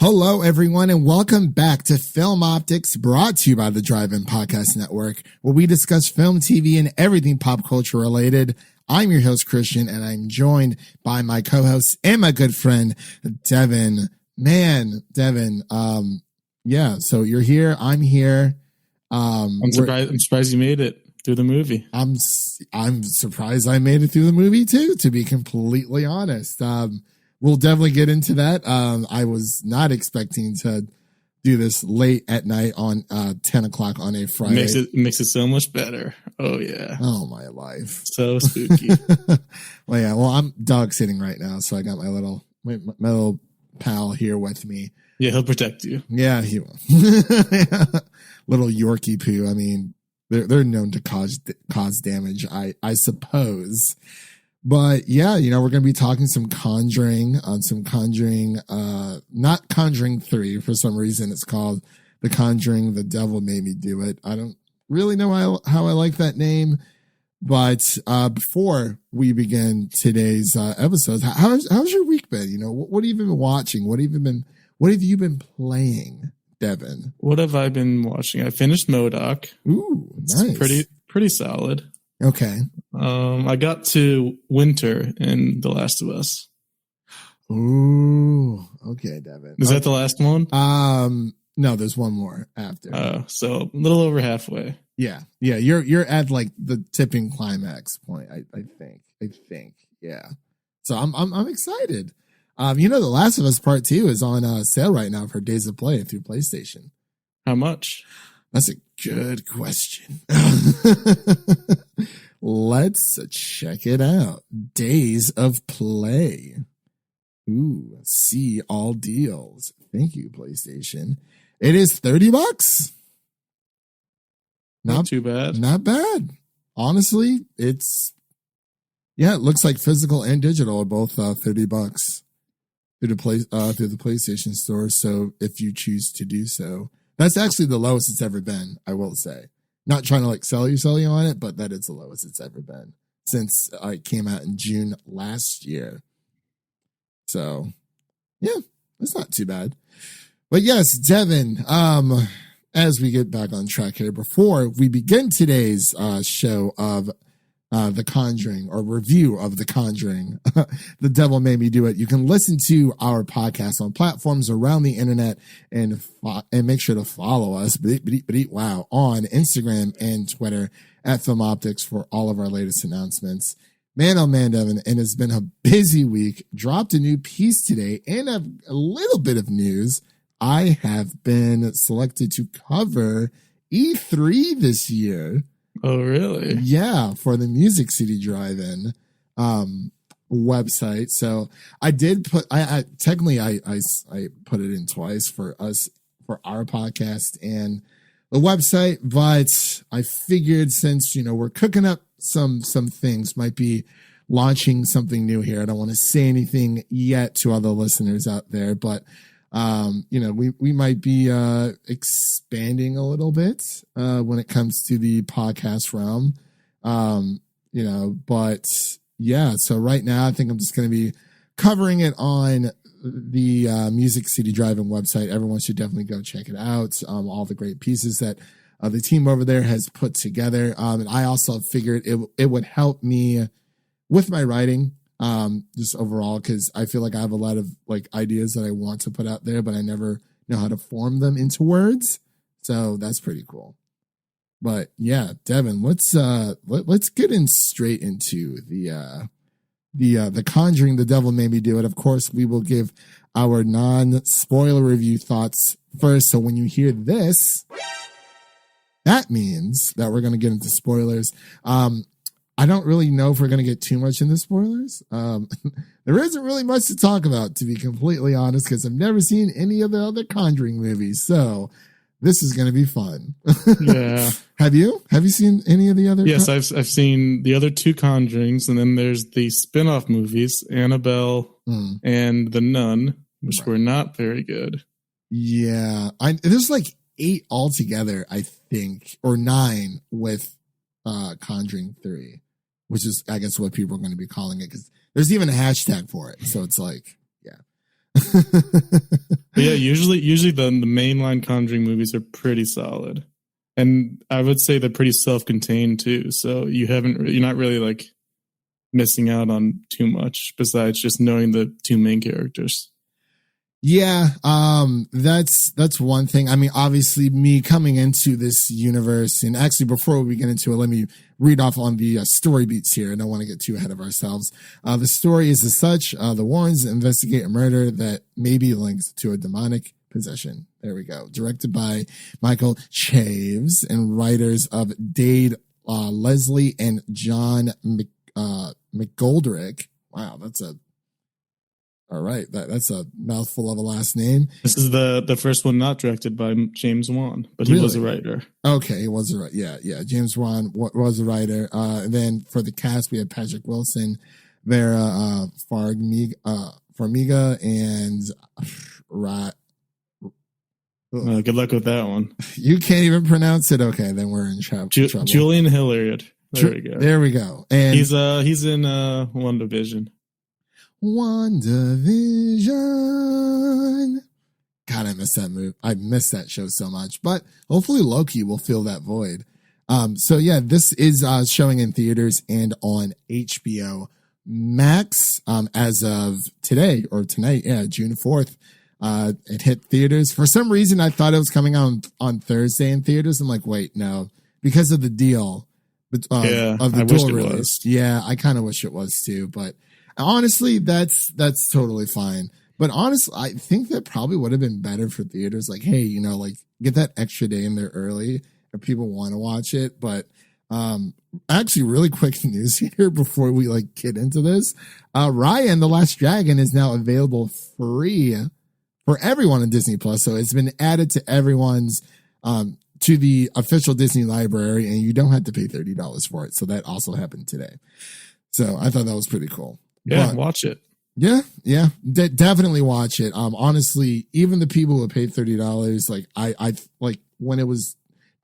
Hello, everyone, and welcome back to Film Optix, brought to you by the Drive-In Podcast Network, where we discuss film, TV, and everything pop culture related. I'm your host, Christian, and I'm joined by my co-host and my good friend, Devin. Man, Devin, so you're here, I'm here. I'm surprised you made it through the movie. I'm surprised I made it through the movie, too, to be completely honest. We'll definitely get into that. I was not expecting to do this late at night on 10 o'clock on a Friday. Makes it so much better. Oh, yeah. Oh, my life. So spooky. Well, I'm dog sitting right now, so I got my little pal here with me. Yeah, he'll protect you. Yeah, he will. Little Yorkie poo. I mean, they're known to cause damage, I suppose. But yeah, we're going to be talking some Conjuring, not Conjuring 3. For some reason, it's called The Conjuring, The Devil Made Me Do It. I don't really know how I like that name. But before we begin today's episode, how's your week been? What have you been watching? What have you been playing, Devin? What have I been watching? I finished MODOK. Ooh, nice. It's pretty solid. Okay. I got to Winter in The Last of Us. Ooh, okay, Devin. Is that the last one? No, there's one more after. So a little over halfway. Yeah. You're at like the tipping climax point. I think. Yeah. So I'm excited. The Last of Us Part 2 is on sale right now for Days of Play through PlayStation. How much? That's a good question. Let's check it out. Days of Play. Ooh, see all deals. Thank you, PlayStation. It is $30. Not too bad. Not bad. Honestly, it looks like physical and digital are both $30 through the PlayStation Store. So if you choose to do so, that's actually the lowest it's ever been, I will say. Not trying to sell you on it, but that is the lowest it's ever been since it came out in June last year. So, yeah, it's not too bad. But yes, Devin, as we get back on track here, before we begin today's show of The Conjuring, or review of The Conjuring, The Devil Made Me Do It, you can listen to our podcast on platforms around the internet and make sure to follow us on Instagram and Twitter at Film Optix for all of our latest announcements. Man, oh man, Devin, and it's been a busy week. Dropped a new piece today and a little bit of news. I have been selected to cover E3 this year. Oh, really? Yeah, for the Music City Drive-In website. So I did put, I technically put it in twice for our podcast and the website, but I figured since, we're cooking up some things, might be launching something new here. I don't want to say anything yet to other listeners out there, but we might be expanding a little bit when it comes to the podcast realm. But yeah, so right now I think I'm just going to be covering it on the Music City Drive-In website. Everyone should definitely go check it out. All the great pieces that the team over there has put together. And I also figured it would help me with my writing. Just overall, because I feel like I have a lot of ideas that I want to put out there, but I never know how to form them into words. So that's pretty cool. But yeah, Devin, let's get straight into the Conjuring, The Devil Made Me Do It. Of course, we will give our non-spoiler review thoughts first. So when you hear this, that means that we're going to get into spoilers. I don't really know if we're going to get too much into spoilers. There isn't really much to talk about, to be completely honest, because I've never seen any of the other Conjuring movies. So this is going to be fun. Yeah. Have you seen any of the other? Yes, I've seen the other two Conjurings, and then there's the spin-off movies, Annabelle and The Nun, which were not very good. Yeah. There's 8 altogether, I think, or 9 with Conjuring 3. Which is, I guess, what people are going to be calling it, because there's even a hashtag for it. So it's yeah. But yeah, usually the mainline Conjuring movies are pretty solid, and I would say they're pretty self-contained too. So you're not really like missing out on too much besides just knowing the two main characters. Yeah, that's one thing. I mean, obviously, me coming into this universe, and actually, before we get into it, let me read off on the story beats here. I don't want to get too ahead of ourselves. The story is as such: the Warrens investigate a murder that may be linked to a demonic possession. There we go. Directed by Michael Chaves and writers of Dade Leslie and John McGoldrick. Wow, all right, that's a mouthful of a last name. This is the first one not directed by James Wan, but he was a writer. Okay, he was a writer. Yeah. James Wan was a writer. And then for the cast, we had Patrick Wilson, Vera, Farmiga, and good luck with that one. You can't even pronounce it. Okay, then we're in trouble. Julian Hilliard. There we go. And he's in WandaVision. WandaVision. God, I miss that movie. I miss that show so much. But hopefully Loki will fill that void. So yeah, this is showing in theaters and on HBO Max as of today or tonight. Yeah, June 4th. It hit theaters. For some reason, I thought it was coming out on Thursday in theaters. I'm like, wait, no, because of the deal of the dual release. Yeah, I kind of wish it was too, but honestly, that's totally fine. But honestly, I think that probably would have been better for theaters. Like, hey, like get that extra day in there early if people want to watch it. But actually, really quick news here before we like get into this. Raya and the Last Dragon is now available free for everyone on Disney Plus. So it's been added to everyone's to the official Disney library, and you don't have to pay $30 for it. So that also happened today. So I thought that was pretty cool. Yeah, watch it. Yeah, definitely watch it. Honestly, even the people who paid $30, like I like when it was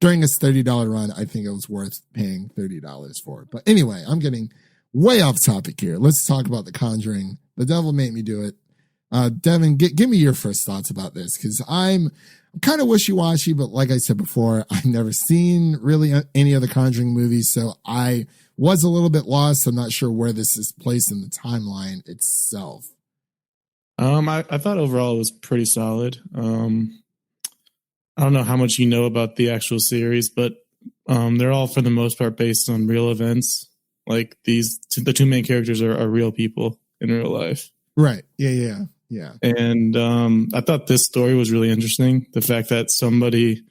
during its $30 run, I think it was worth paying $30 for it. But anyway, I'm getting way off topic here. Let's talk about The Conjuring. The Devil Made Me Do It. Devin, give me your first thoughts about this, because I'm kind of wishy-washy, but like I said before, I've never seen really any of the Conjuring movies, so I was a little bit lost. I'm not sure where this is placed in the timeline itself. I thought overall it was pretty solid. I don't know how much you know about the actual series, but they're all for the most part based on real events. Like the two main characters are real people in real life. Right. Yeah. And I thought this story was really interesting. The fact that somebody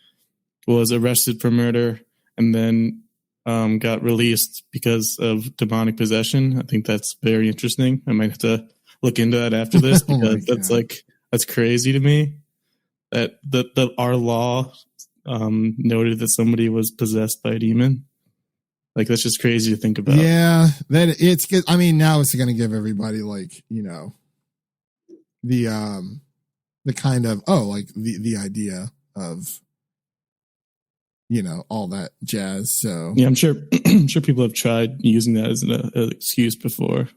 was arrested for murder and then got released because of demonic possession. I think that's very interesting. I might have to look into that after this because that's crazy to me. That our law noted that somebody was possessed by a demon. Like, that's just crazy to think about. Yeah, that it's good. I mean, now it's going to give everybody like, the kind of the idea of all that jazz. So yeah, I'm sure people have tried using that as an excuse before.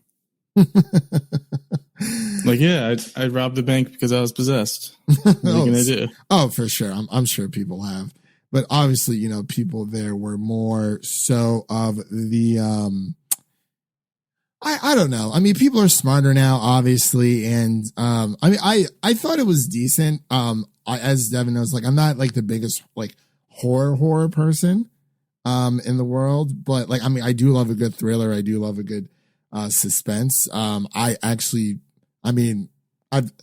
Like, yeah, I robbed the bank because I was possessed. What are you gonna do? Oh, for sure. I'm sure people have, but obviously, people there were more so of the I don't know. I mean, people are smarter now, obviously, and I thought it was decent. As Devin knows, like I'm not like the biggest like horror person in the world, but like I do love a good thriller. I do love a good suspense. I've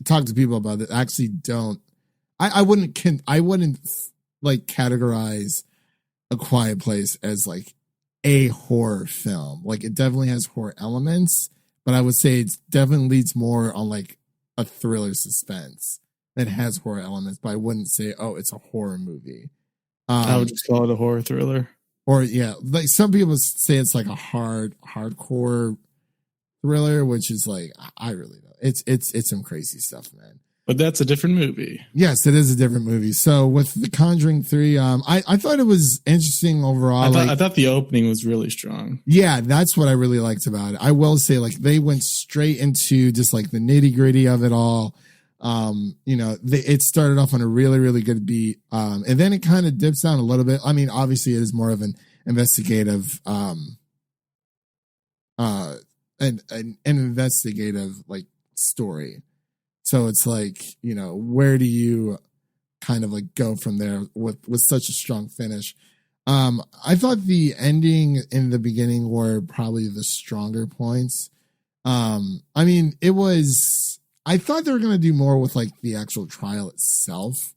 talked to people about it. I actually don't. I wouldn't like categorize A Quiet Place as like a horror film. Like, it definitely has horror elements, but I would say it definitely leads more on like a thriller suspense that has horror elements, but I wouldn't say, oh, it's a horror movie. I would just call it a horror thriller. Or yeah, like some people say it's like a hardcore thriller, which is like, I really don't. It's some crazy stuff, man. But that's a different movie. Yes, it is a different movie. So with The Conjuring 3, I thought it was interesting overall. I thought the opening was really strong. Yeah, that's what I really liked about it. I will say, like, they went straight into just like the nitty gritty of it all. It started off on a really, really good beat. And then it kind of dips down a little bit. I mean, obviously it is more of an investigative, an investigative like story. So it's like, where do you kind of like go from there with such a strong finish? I thought the ending in the beginning were probably the stronger points. I mean, I thought they were going to do more with like the actual trial itself.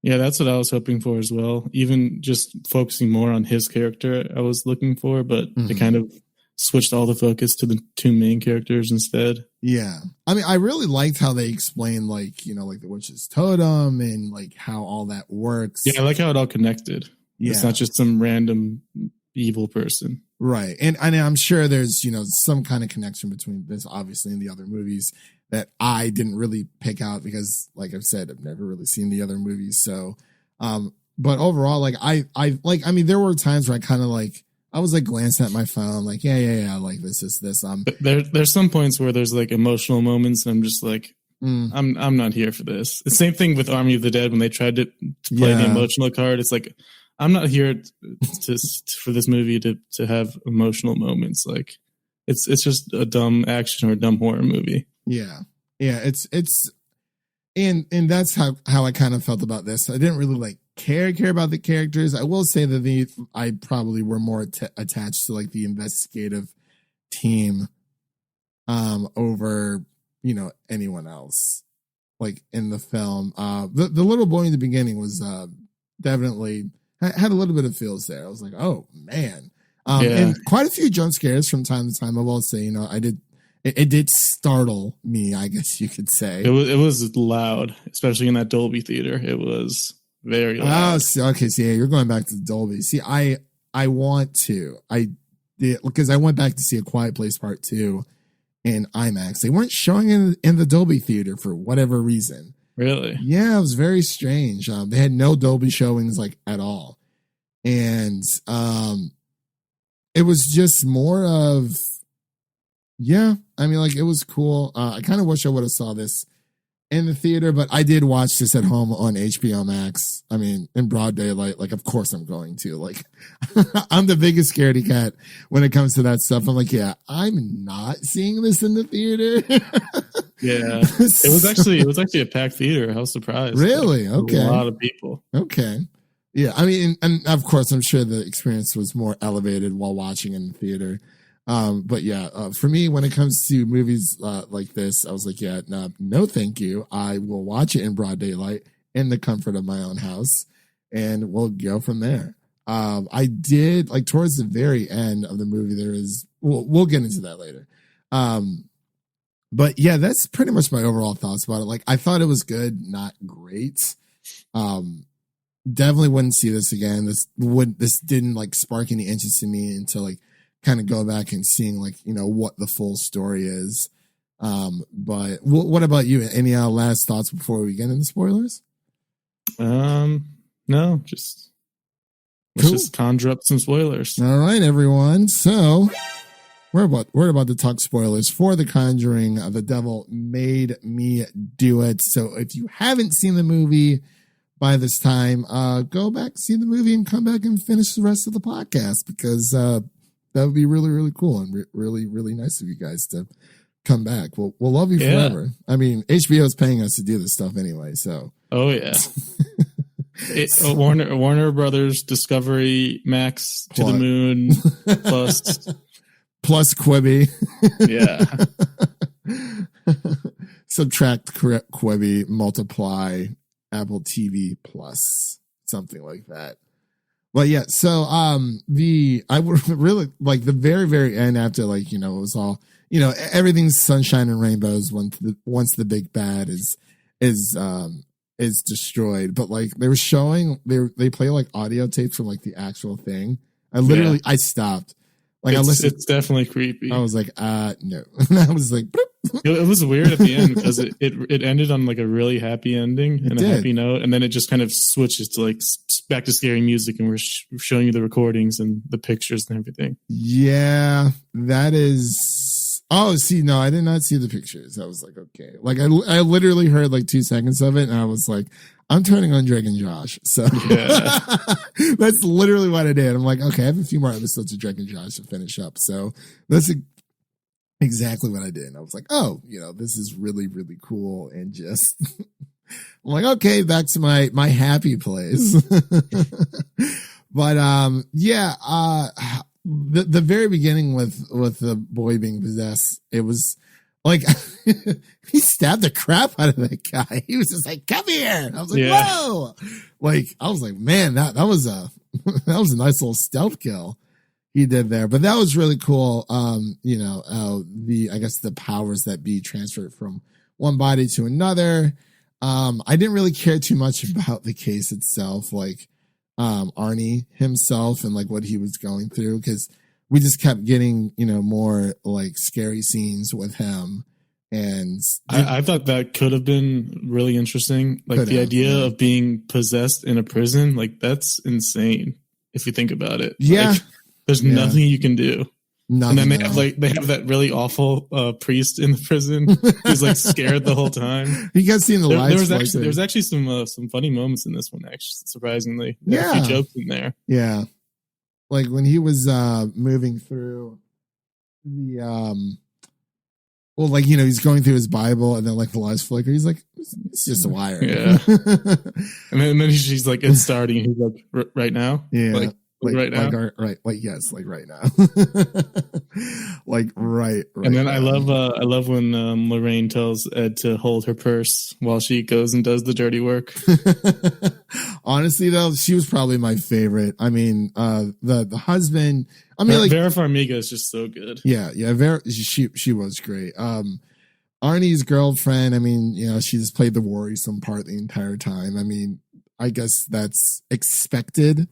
Yeah, that's what I was hoping for as well. Even just focusing more on his character, I was looking for, but they kind of switched all the focus to the two main characters instead. Yeah. I mean, I really liked how they explained like the witch's totem and like how all that works. Yeah, I like how it all connected. Yeah. It's not just some random evil person. Right. And I'm sure there's, some kind of connection between this, obviously, and the other movies that I didn't really pick out because, like I've said, I've never really seen the other movies. So, but overall, like I mean, there were times where I kind of like, I was like glancing at my phone, like, yeah, like this is this. There's some points where there's like emotional moments, and I'm just like, I'm not here for this. The same thing with Army of the Dead when they tried to play the emotional card. It's like, I'm not here for this movie to have emotional moments. Like, it's just a dumb action or a dumb horror movie. Yeah, it's and that's how I kind of felt about this. I didn't really like care about the characters. I will say that I probably were more attached to like the investigative team over anyone else like in the film. The little boy in the beginning was definitely had a little bit of feels there. I was like, oh man. And quite a few jump scares from time to time. I will say, it did startle me, I guess you could say. It was loud, especially in that Dolby theater. It was very loud. Oh, okay. So yeah, you're going back to the Dolby. See, I want to. I did because I went back to see A Quiet Place Part 2 in IMAX. They weren't showing it in the Dolby theater for whatever reason. Really? Yeah, it was very strange. They had no Dolby showings like at all. And it was just more of, yeah, I mean, like it was cool. I kind of wish I would have saw this in the theater, but I did watch this at home on HBO Max. I mean, in broad daylight, like, of course I'm going to. Like, I'm the biggest scaredy cat when it comes to that stuff. I'm like, yeah, I'm not seeing this in the theater. Yeah, it was actually a packed theater. I was surprised. Really? Okay. A lot of people. Okay. Yeah, I mean, and of course, I'm sure the experience was more elevated while watching in the theater. But yeah, for me, when it comes to movies like this, I was like, yeah, no, thank you. I will watch it in broad daylight in the comfort of my own house, and we'll go from there. I did like towards the very end of the movie. We'll get into that later. But yeah, that's pretty much my overall thoughts about it. Like, I thought it was good, not great. Definitely wouldn't see this again. This didn't like spark any interest in me until like kind of go back and seeing like, what the full story is. But what about you? Any last thoughts before we get into spoilers? No, let's just conjure up some spoilers. All right, everyone. So we're about to talk spoilers for The Conjuring. The Devil Made Me Do It. So if you haven't seen the movie by this time, go back, see the movie, and come back and finish the rest of the podcast, because that would be really, really cool and really, really nice of you guys to come back. We'll love you forever. I mean, HBO is paying us to do this stuff anyway, so. Oh yeah. Warner Brothers Discovery Max to the moon plus Quibi. Yeah. Subtract Quibi, multiply Apple TV Plus, something like that. Well, yeah. So, I would really like the very, very end after, like, it was all, everything's sunshine and rainbows once the big bad is destroyed. But like they were showing, they play like audio tapes from like the actual thing. I stopped. Like it's definitely creepy. I was like, no. I was like, it was weird at the end because it ended on like a really happy ending and a happy note, and then it just kind of switches to like back to scary music, and we're showing you the recordings and the pictures and everything. Yeah, that is Oh, see, no, I did not see the pictures. I was like, okay. Like, I literally heard like 2 seconds of it, and I was like, I'm turning on Drake and Josh. So Yeah. that's literally what I did. I'm like, okay, I have a few more episodes of Drake and Josh to finish up. So that's exactly what I did. And I was like, oh, this is really, really cool. And just, I'm like, okay, back to my happy place. But, yeah, the very beginning with the boy being possessed, it was like he stabbed the crap out of that guy. He was just like, "Come here!" I was like, Yeah. "Whoa!" Like I was like, "Man, that was a that was a nice little stealth kill he did there." But that was really cool. I guess the powers that be transferred from one body to another. I didn't really care too much about the case itself, like Arnie himself and like what he was going through, because we just kept getting, more like scary scenes with him. And I thought that could have been really interesting. Like the idea of being possessed in a prison, like that's insane if you think about it. Yeah. Like, there's nothing you can do. Nothing, and then they have that really awful priest in the prison who's like scared the whole time. You guys seen the live? There was actually some funny moments in this one, actually, surprisingly. Yeah. A few jokes in there. Yeah. Like when he was moving through the he's going through his Bible, and then like the lights flicker. He's like, it's just a wire. Yeah. and then she's like, it's starting. He's like, right now? Yeah. Like right now? Yes, like right now. Like right. And then now. I love when Lorraine tells Ed to hold her purse while she goes and does the dirty work. Honestly, though, she was probably my favorite. I mean, the husband. I mean, like Vera Farmiga is just so good. Yeah, Vera. She was great. Arnie's girlfriend. I mean, she just played the worrisome part the entire time. I mean, I guess that's expected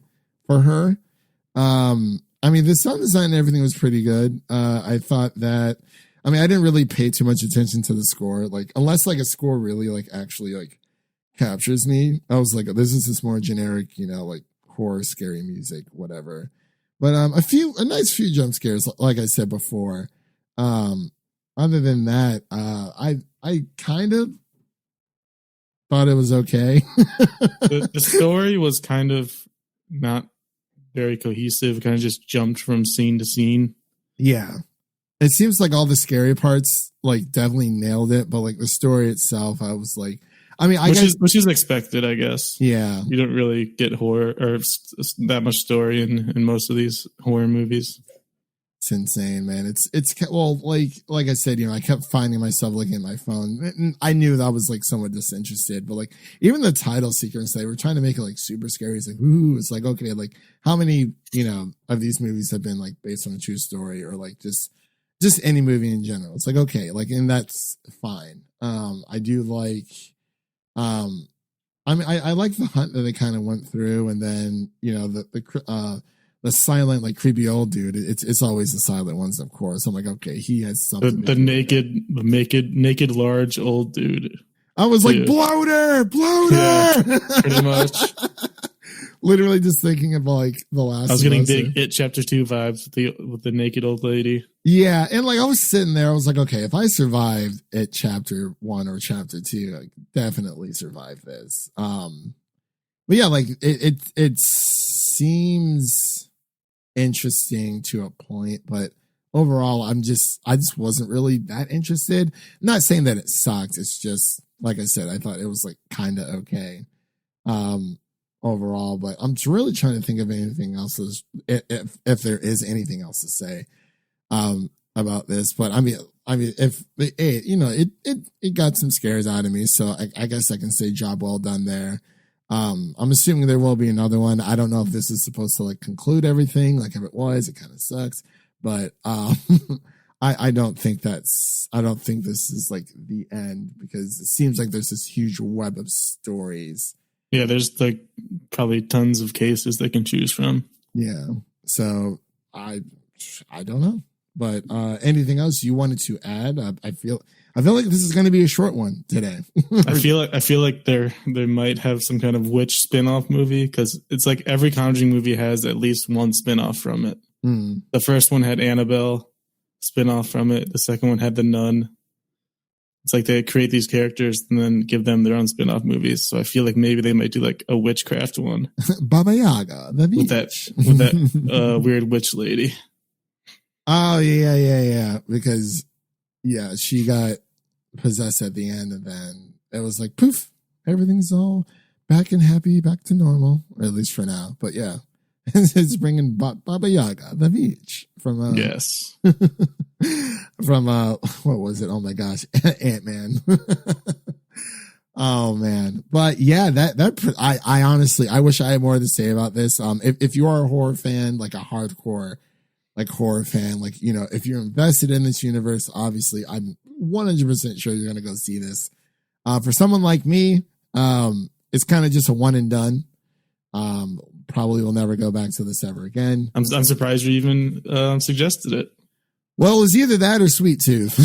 for her. I mean, the sound design and everything was pretty good. I thought that. I mean, I didn't really pay too much attention to the score, like unless like a score really like actually like captures me. I was like, this is just more generic, like horror, scary music, whatever. But a nice few jump scares, like I said before. Other than that, I kind of thought it was okay. The story was kind of not very cohesive, kind of just jumped from scene to scene. Yeah. It seems like all the scary parts like definitely nailed it, but like the story itself, I was like, which is expected, I guess. Yeah. You don't really get horror or that much story in most of these horror movies. It's insane, man. It's well, like I said, I kept finding myself looking at my phone. And I knew that I was like somewhat disinterested, but like even the title sequence, they were trying to make it like super scary. It's like, ooh, it's like, okay, like how many, of these movies have been like based on a true story or like just any movie in general? It's like, okay, like, and that's fine. I do like, I mean, I like the hunt that they kind of went through, and then, the silent, like creepy old dude. It's always the silent ones, of course. I'm like, okay, he has something. The naked, large old dude. I was like, bloater. Yeah, pretty much. Literally just thinking of like the last. I was getting big It Chapter 2 vibes with the naked old lady. Yeah, and like I was sitting there, I was like, okay, if I survived It Chapter 1 or Chapter 2, I could definitely survive this. But yeah, like it seems interesting to a point, but overall I just wasn't really that interested. Not saying that it sucked, it's just like I said, I thought it was like kind of okay overall, but I'm really trying to think of anything else if there is anything else to say about this. But I mean if it got some scares out of me, so I guess I can say job well done there. I'm assuming there will be another one. I don't know if this is supposed to like conclude everything. Like if it was, it kind of sucks. But I don't think this is like the end, because it seems like there's this huge web of stories. Yeah, there's like probably tons of cases they can choose from. Yeah. So I don't know. But anything else you wanted to add? I feel like this is going to be a short one today. I feel like there might have some kind of witch spin-off movie, because it's like every Conjuring movie has at least one spin-off from it. The first one had Annabelle. spinoff from it. The second one had the nun. It's like they create these characters and then give them their own spin-off movies. So I feel like maybe they might do like a witchcraft one. Baba Yaga, the with that weird witch lady. Oh yeah. Because she got possessed at the end, and then it was like poof, everything's all back and happy, back to normal, or at least for now. But yeah, it's bringing Baba Yaga, the beach from yes. From what was it? Oh my gosh, Ant-Man. Oh man, but yeah, I honestly, I wish I had more to say about this. If you are a horror fan, like a hardcore like horror fan, like, you know, if you're invested in this universe, obviously I'm 100% sure you're gonna go see this. For someone like me, it's kind of just a one and done. Probably will never go back to this ever again. I'm surprised you even suggested it. Well, it was either that or Sweet Tooth.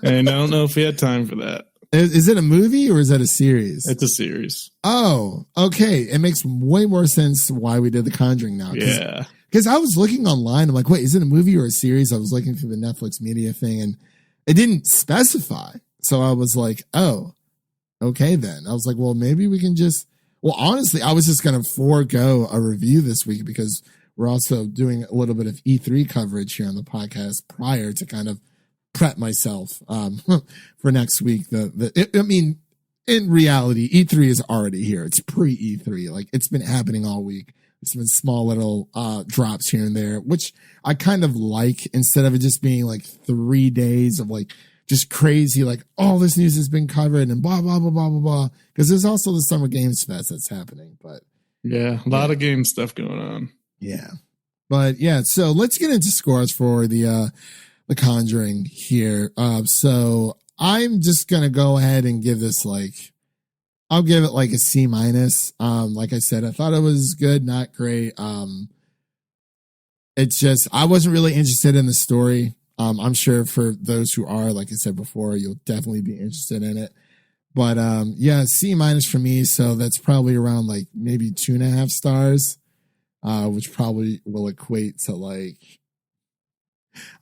And I don't know if we had time for that. Is it a movie or is that a series? It's a series. Oh, okay. It makes way more sense why we did The Conjuring now. Yeah. Because I was looking online. I'm like, wait, is it a movie or a series? I was looking through the Netflix media thing and it didn't specify. So I was like, oh, okay then. I was like, well, maybe we can just, well, honestly, I was just going to forego a review this week because we're also doing a little bit of E3 coverage here on the podcast prior to kind of prep myself for next week. I mean, in reality, E3 is already here. It's pre-E3. Like, it's been happening all week. It's been small little drops here and there, which I kind of like, instead of it just being like 3 days of like just crazy, like all this news has been covered and blah, blah, blah, blah, blah, blah. Because there's also the Summer Games Fest that's happening. But yeah, a lot of game stuff going on. Yeah. But yeah, so let's get into scores for the Conjuring here. So I'm just going to go ahead and give this I'll give it like a C minus. Like I said, I thought it was good, not great. It's just, I wasn't really interested in the story. I'm sure for those who are, like I said before, you'll definitely be interested in it. But yeah, C minus for me. So that's probably around like maybe 2.5 stars, which probably will equate to like,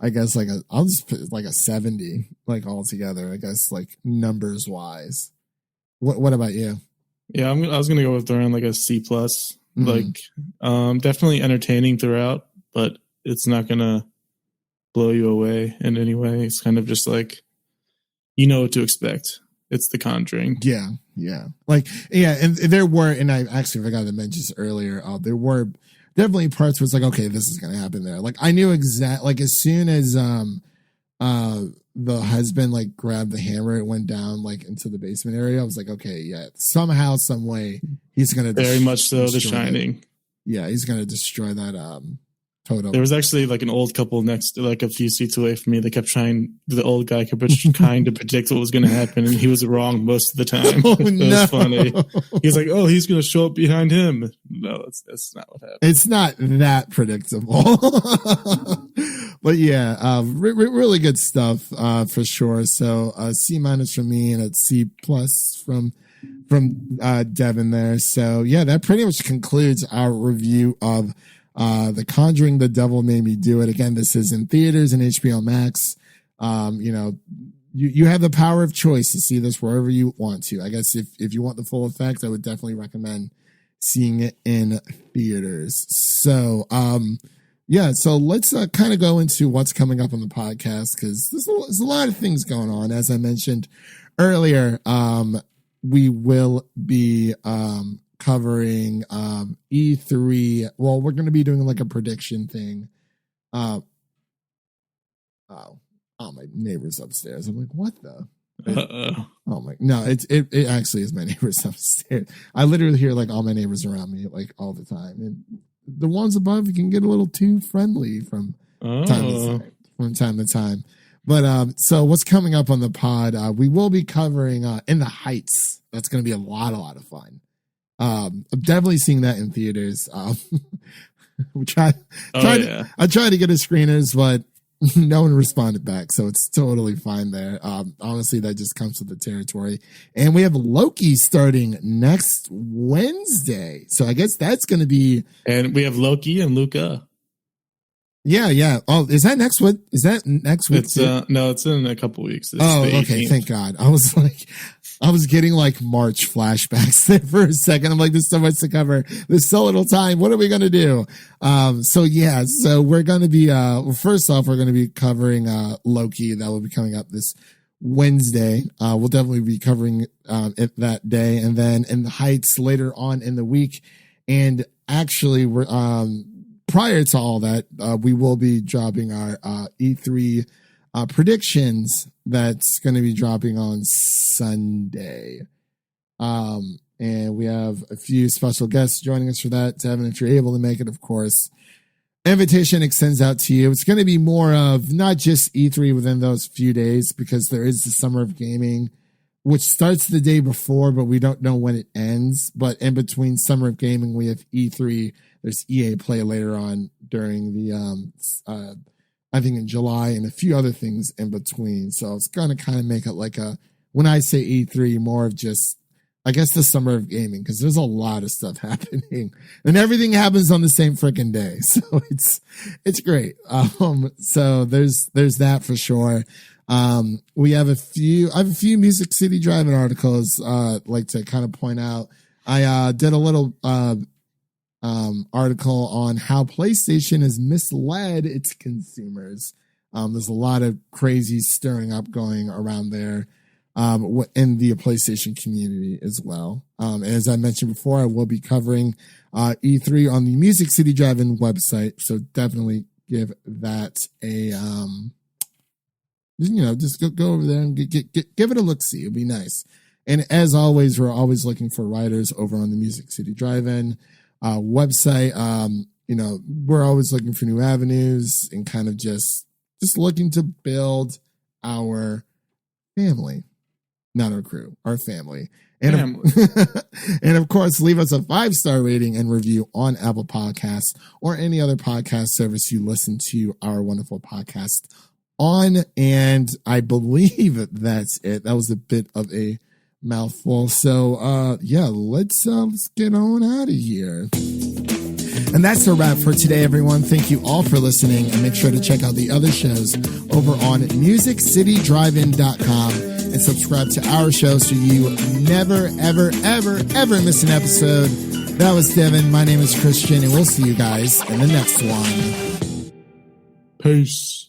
I guess I'll just put like a 70, like altogether, I guess, like numbers wise. What about you? Yeah, I was gonna go with around like a C plus. Like, definitely entertaining throughout, but it's not gonna blow you away in any way. It's kind of just like, you know what to expect. It's The Conjuring. Yeah. Like, yeah, and there were, and I actually forgot to mention this earlier, there were definitely parts where it's like, okay, this is gonna happen there. Like, I knew like as soon as the husband like grabbed the hammer, it went down like into the basement area. I was like, okay, yeah, somehow, some way, he's gonna very much so. The Shining. Yeah, he's gonna destroy that totem. There was actually like an old couple next, like a few seats away from me. They kept trying. The old guy kept trying to predict what was going to happen, and he was wrong most of the time. Oh, it was funny. He's like, "Oh, he's going to show up behind him." No, that's not what happened. It's not that predictable. But yeah, really good stuff for sure. So C minus from me and a C plus from Devin there. So yeah, that pretty much concludes our review of The Conjuring, The Devil Made Me Do It. Again, this is in theaters and HBO Max. You know, you have the power of choice to see this wherever you want to. I guess if you want the full effect, I would definitely recommend seeing it in theaters. So, yeah, so let's kind of go into what's coming up on the podcast, because there's a lot of things going on. As I mentioned earlier, we will be covering E3. Well, we're going to be doing like a prediction thing. Oh, my neighbor's upstairs. I'm like, what the? Oh my! No, it actually is my neighbors upstairs. I literally hear like all my neighbors around me like all the time, and the ones above can get a little too friendly from time to time. But so what's coming up on the pod? We will be covering In the Heights. That's going to be a lot of fun. I'm definitely seeing that in theaters. I tried to get a screeners, but no one responded back, so it's totally fine there. Honestly, that just comes with the territory. And we have Loki starting next Wednesday, so I guess that's going to be. And we have Loki and Luca. Yeah. Oh, is that next week? Is that next week? It's no, it's in a couple weeks. It's oh, the okay. 18th. Thank God. I was getting like March flashbacks there for a second. I'm like, there's so much to cover. There's so little time. What are we going to do? So we're going to be, first off, we're going to be covering, Loki. That will be coming up this Wednesday. We'll definitely be covering, it that day. And then In the Heights later on in the week. And actually we're, prior to all that, we will be dropping our, E3, predictions that's going to be dropping on Sunday. And we have a few special guests joining us for that. Devin, if you're able to make it, of course, invitation extends out to you. It's going to be more of not just E3 within those few days, because there is the Summer of Gaming, which starts the day before, but we don't know when it ends. But in between Summer of Gaming, we have E3. There's EA Play later on during the, I think in July, and a few other things in between. So it's going to kind of make it like when I say E3, more of just, I guess, the Summer of Gaming, because there's a lot of stuff happening and everything happens on the same freaking day. So it's great. So there's that for sure. I have a few Music City Drive-In articles, like to kind of point out. I, did a little, article on how PlayStation has misled its consumers. There's a lot of crazy stirring up going around there, in the PlayStation community as well. As I mentioned before, I will be covering, E3 on the Music City Drive-In website. So definitely give that a, just go over there and give it a look-see. It'll be nice. And as always, we're always looking for writers over on the Music City Drive-In website. We're always looking for new avenues and kind of just looking to build our family, not our crew, our family. And of course, leave us a 5-star rating and review on Apple Podcasts or any other podcast service you listen to our wonderful podcast on. And I believe that's it. That was a bit of a mouthful. So let's get on out of here. And that's a wrap for today, everyone. Thank you all for listening, and make sure to check out the other shows over on musiccitydrivein.com and subscribe to our show so you never, ever, ever, ever miss an episode. That was Devin. My name is Christian, and we'll see you guys in the next one. Peace.